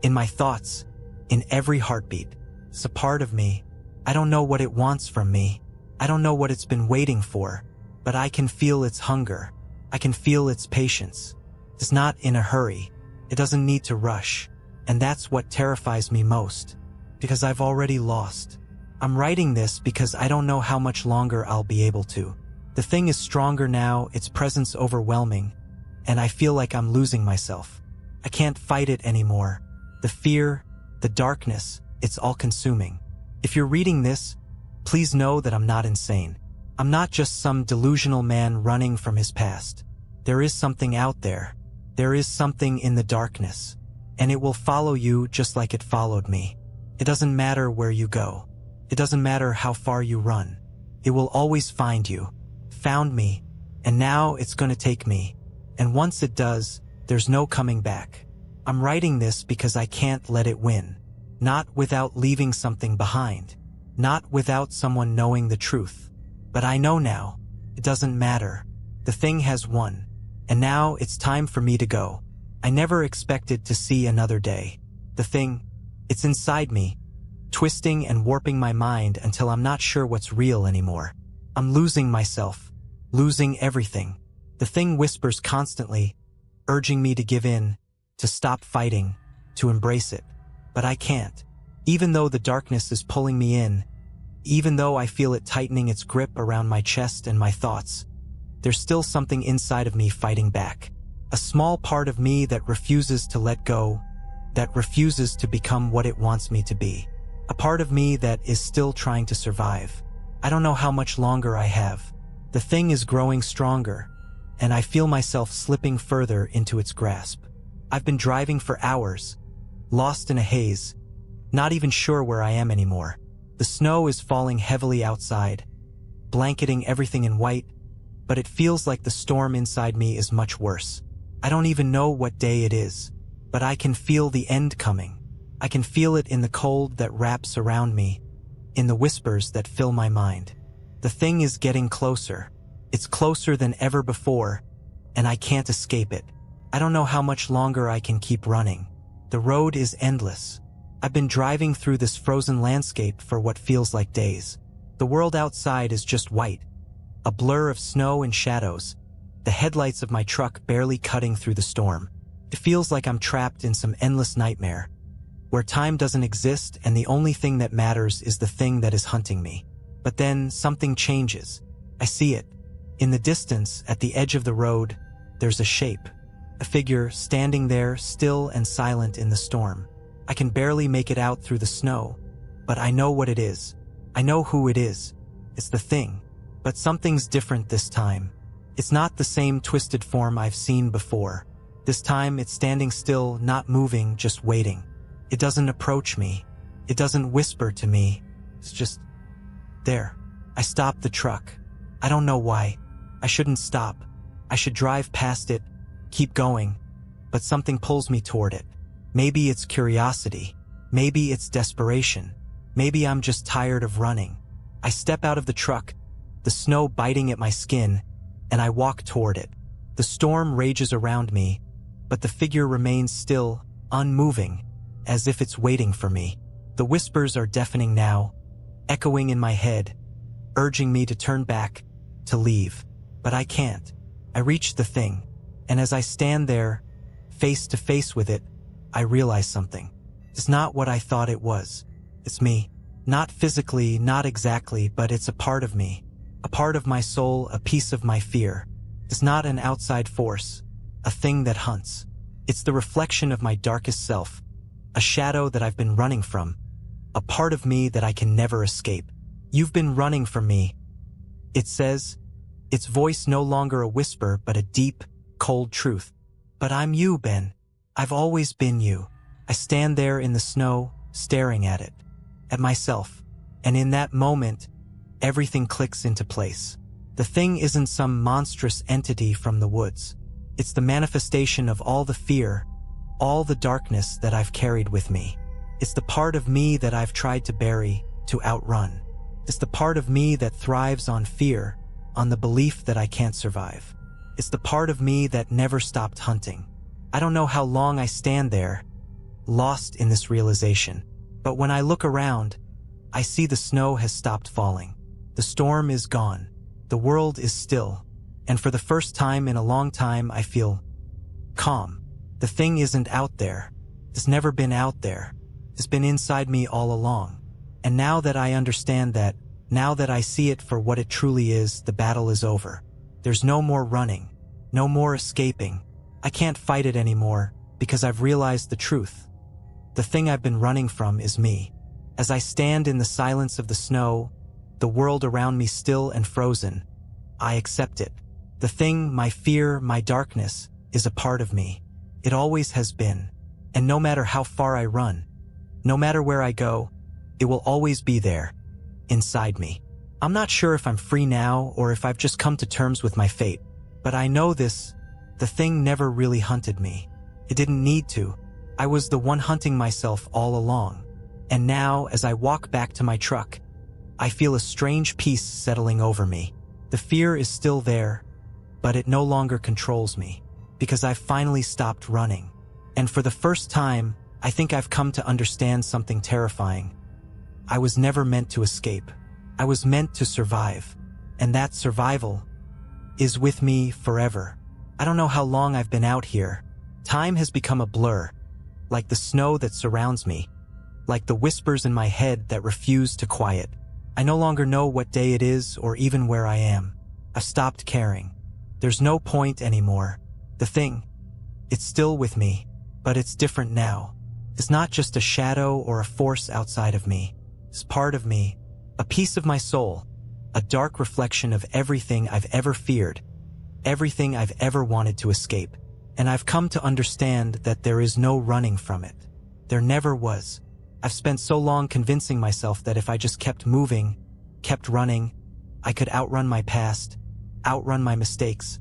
in my thoughts, in every heartbeat. It's a part of me. I don't know what it wants from me. I don't know what it's been waiting for, but I can feel its hunger. I can feel its patience. It's not in a hurry. It doesn't need to rush. And that's what terrifies me most, because I've already lost. I'm writing this because I don't know how much longer I'll be able to. The thing is stronger now, its presence overwhelming, and I feel like I'm losing myself. I can't fight it anymore. The fear, the darkness, it's all consuming. If you're reading this, please know that I'm not insane. I'm not just some delusional man running from his past. There is something out there. There is something in the darkness, and it will follow you just like it followed me. It doesn't matter where you go. It doesn't matter how far you run. It will always find you. Found me, and now it's going to take me. And once it does, there's no coming back. I'm writing this because I can't let it win. Not without leaving something behind. Not without someone knowing the truth. But I know now. It doesn't matter. The thing has won. And now it's time for me to go. I never expected to see another day. The thing, it's inside me, twisting and warping my mind until I'm not sure what's real anymore. I'm losing myself, losing everything. The thing whispers constantly, urging me to give in, to stop fighting, to embrace it. But I can't. Even though the darkness is pulling me in, even though I feel it tightening its grip around my chest and my thoughts, there's still something inside of me fighting back. A small part of me that refuses to let go, that refuses to become what it wants me to be. A part of me that is still trying to survive. I don't know how much longer I have. The thing is growing stronger, and I feel myself slipping further into its grasp. I've been driving for hours, lost in a haze, not even sure where I am anymore. The snow is falling heavily outside, blanketing everything in white, but it feels like the storm inside me is much worse. I don't even know what day it is, but I can feel the end coming. I can feel it in the cold that wraps around me, in the whispers that fill my mind. The thing is getting closer. It's closer than ever before, and I can't escape it. I don't know how much longer I can keep running. The road is endless. I've been driving through this frozen landscape for what feels like days. The world outside is just white, a blur of snow and shadows, the headlights of my truck barely cutting through the storm. It feels like I'm trapped in some endless nightmare, where time doesn't exist and the only thing that matters is the thing that is hunting me. But then something changes. I see it. In the distance, at the edge of the road, there's a shape, a figure standing there still and silent in the storm. I can barely make it out through the snow, but I know what it is. I know who it is. It's the thing. But something's different this time. It's not the same twisted form I've seen before. This time it's standing still, not moving, just waiting. It doesn't approach me. It doesn't whisper to me. It's just there. I stop the truck. I don't know why. I shouldn't stop. I should drive past it, keep going, but something pulls me toward it. Maybe it's curiosity. Maybe it's desperation. Maybe I'm just tired of running. I step out of the truck, the snow biting at my skin, and I walk toward it. The storm rages around me, but the figure remains still, unmoving, as if it's waiting for me. The whispers are deafening now, echoing in my head, urging me to turn back, to leave. But I can't. I reach the thing, and as I stand there, face to face with it, I realize something. It's not what I thought it was. It's me. Not physically, not exactly, but it's a part of me. A part of my soul, a piece of my fear. It's not an outside force, a thing that hunts. It's the reflection of my darkest self, a shadow that I've been running from, a part of me that I can never escape. You've been running from me, it says, its voice no longer a whisper but a deep, cold truth. But I'm you, Ben. I've always been you. I stand there in the snow, staring at it, at myself, and in that moment, everything clicks into place. The thing isn't some monstrous entity from the woods. It's the manifestation of all the fear, all the darkness that I've carried with me. It's the part of me that I've tried to bury, to outrun. It's the part of me that thrives on fear, on the belief that I can't survive. It's the part of me that never stopped hunting. I don't know how long I stand there, lost in this realization. But when I look around, I see the snow has stopped falling. The storm is gone. The world is still. And for the first time in a long time, I feel calm. The thing isn't out there. It's never been out there. It's been inside me all along. And now that I understand that, now that I see it for what it truly is, the battle is over. There's no more running, no more escaping. I can't fight it anymore because I've realized the truth. The thing I've been running from is me. As I stand in the silence of the snow, the world around me still and frozen, I accept it. The thing, my fear, my darkness, is a part of me. It always has been. And no matter how far I run, no matter where I go, it will always be there, inside me. I'm not sure if I'm free now or if I've just come to terms with my fate, but I know this, the thing never really hunted me. It didn't need to. I was the one hunting myself all along. And now, as I walk back to my truck, I feel a strange peace settling over me. The fear is still there, but it no longer controls me, because I've finally stopped running. And for the first time, I think I've come to understand something terrifying. I was never meant to escape. I was meant to survive. And that survival is with me forever. I don't know how long I've been out here. Time has become a blur, like the snow that surrounds me, like the whispers in my head that refuse to quiet. I no longer know what day it is or even where I am. I've stopped caring. There's no point anymore. The thing, it's still with me, but it's different now. It's not just a shadow or a force outside of me. It's part of me, a piece of my soul, a dark reflection of everything I've ever feared, everything I've ever wanted to escape. And I've come to understand that there is no running from it. There never was. I've spent so long convincing myself that if I just kept moving, kept running, I could outrun my past, outrun my mistakes,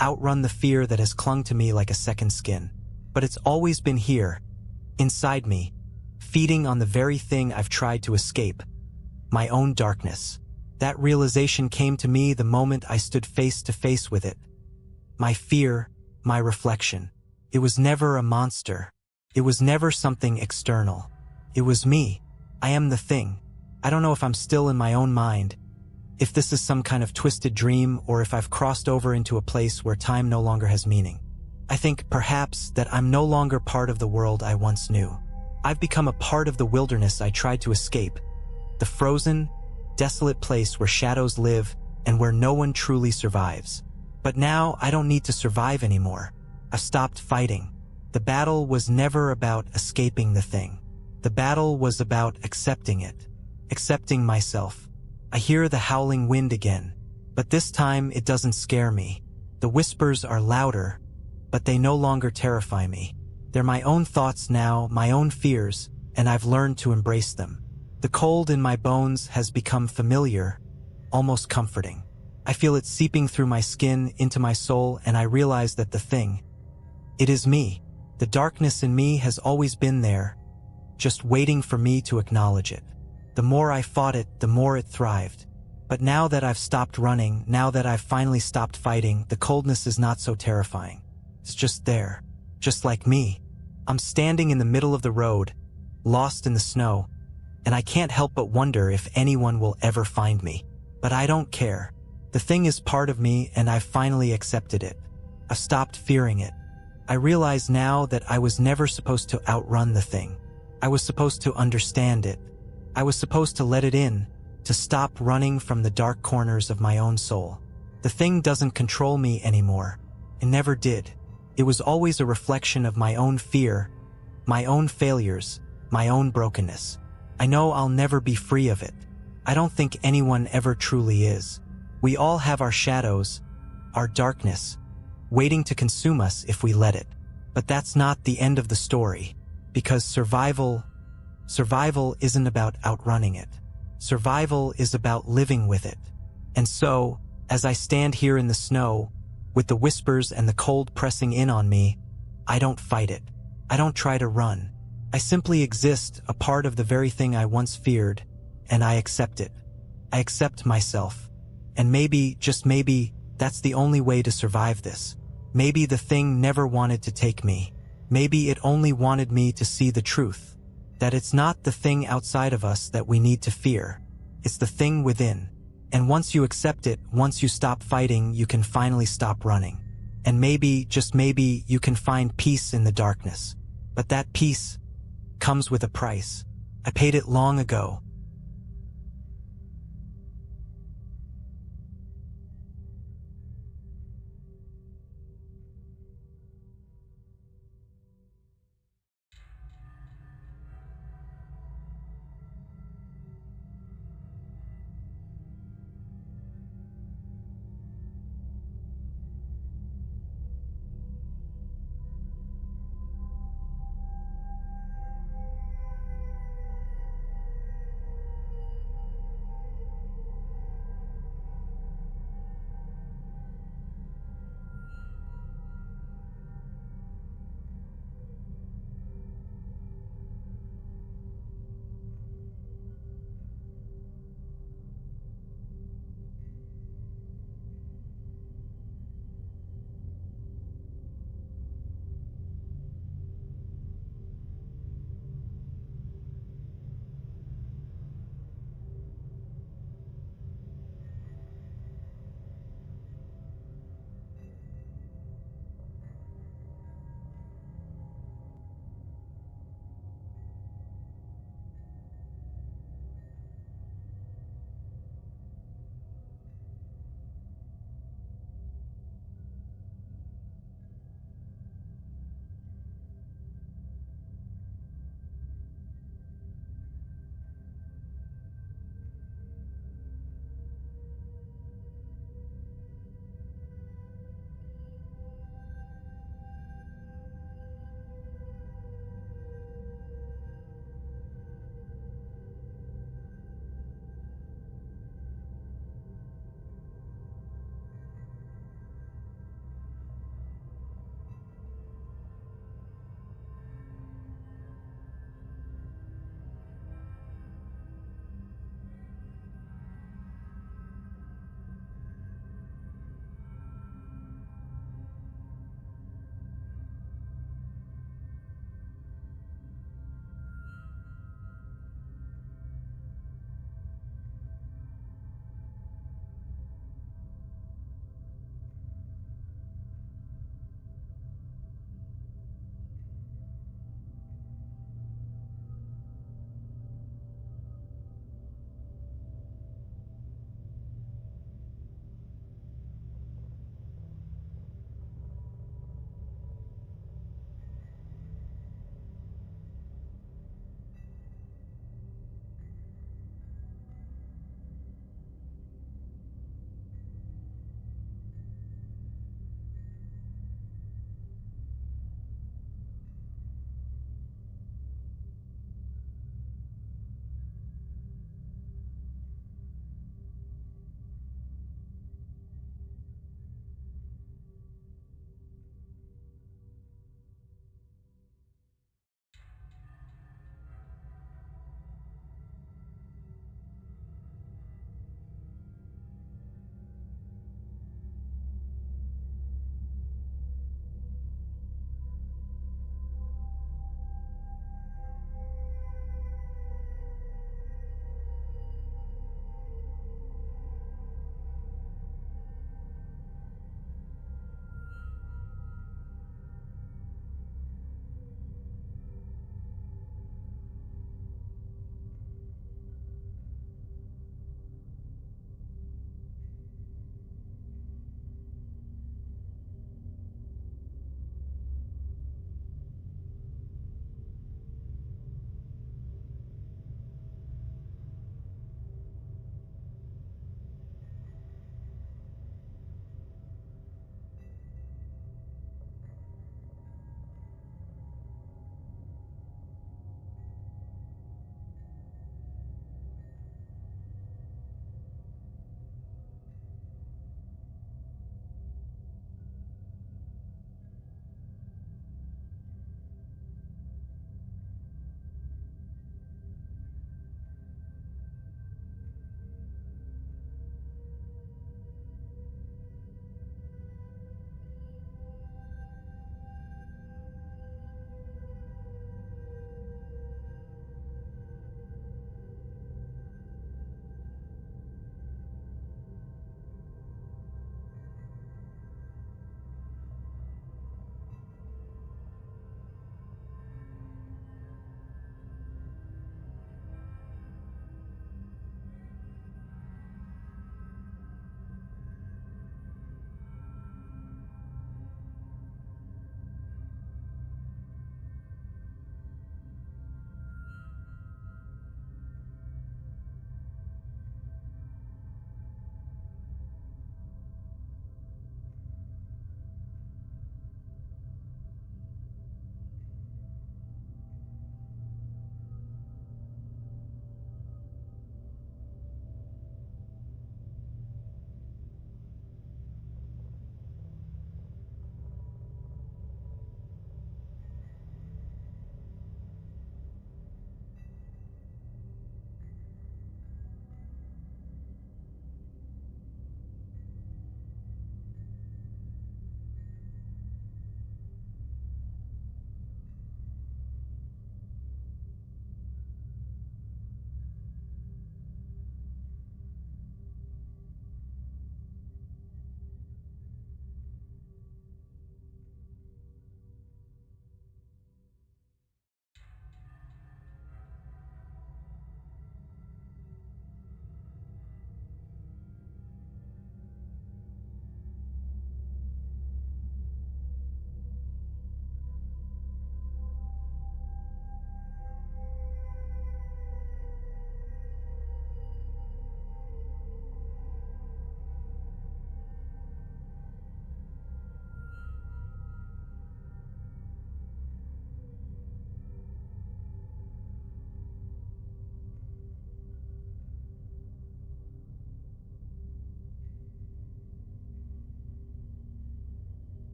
outrun the fear that has clung to me like a second skin. But it's always been here, inside me, feeding on the very thing I've tried to escape, my own darkness. That realization came to me the moment I stood face to face with it. My fear, my reflection. It was never a monster. It was never something external. It was me. I am the thing. I don't know if I'm still in my own mind, if this is some kind of twisted dream, or if I've crossed over into a place where time no longer has meaning. I think perhaps that I'm no longer part of the world I once knew. I've become a part of the wilderness I tried to escape, the frozen, desolate place where shadows live and where no one truly survives. But now I don't need to survive anymore. I've stopped fighting. The battle was never about escaping the thing. The battle was about accepting it, accepting myself. I hear the howling wind again, but this time it doesn't scare me. The whispers are louder, but they no longer terrify me. They're my own thoughts now, my own fears, and I've learned to embrace them. The cold in my bones has become familiar, almost comforting. I feel it seeping through my skin into my soul, and I realize that the thing, it is me. The darkness in me has always been there, just waiting for me to acknowledge it. The more I fought it, the more it thrived. But now that I've stopped running, now that I've finally stopped fighting, the coldness is not so terrifying. It's just there, just like me. I'm standing in the middle of the road, lost in the snow, and I can't help but wonder if anyone will ever find me. But I don't care. The thing is part of me, and I've finally accepted it. I've stopped fearing it. I realize now that I was never supposed to outrun the thing. I was supposed to understand it. I was supposed to let it in, to stop running from the dark corners of my own soul. The thing doesn't control me anymore. It never did. It was always a reflection of my own fear, my own failures, my own brokenness. I know I'll never be free of it. I don't think anyone ever truly is. We all have our shadows, our darkness, waiting to consume us if we let it. But that's not the end of the story, because survival isn't about outrunning it. Survival is about living with it. And so, as I stand here in the snow, with the whispers and the cold pressing in on me, I don't fight it. I don't try to run. I simply exist, a part of the very thing I once feared, and I accept it. I accept myself. And maybe, just maybe, that's the only way to survive this. Maybe the thing never wanted to take me. Maybe it only wanted me to see the truth. That it's not the thing outside of us that we need to fear. It's the thing within. And once you accept it, once you stop fighting, you can finally stop running. And maybe, just maybe, you can find peace in the darkness. But that peace comes with a price. I paid it long ago.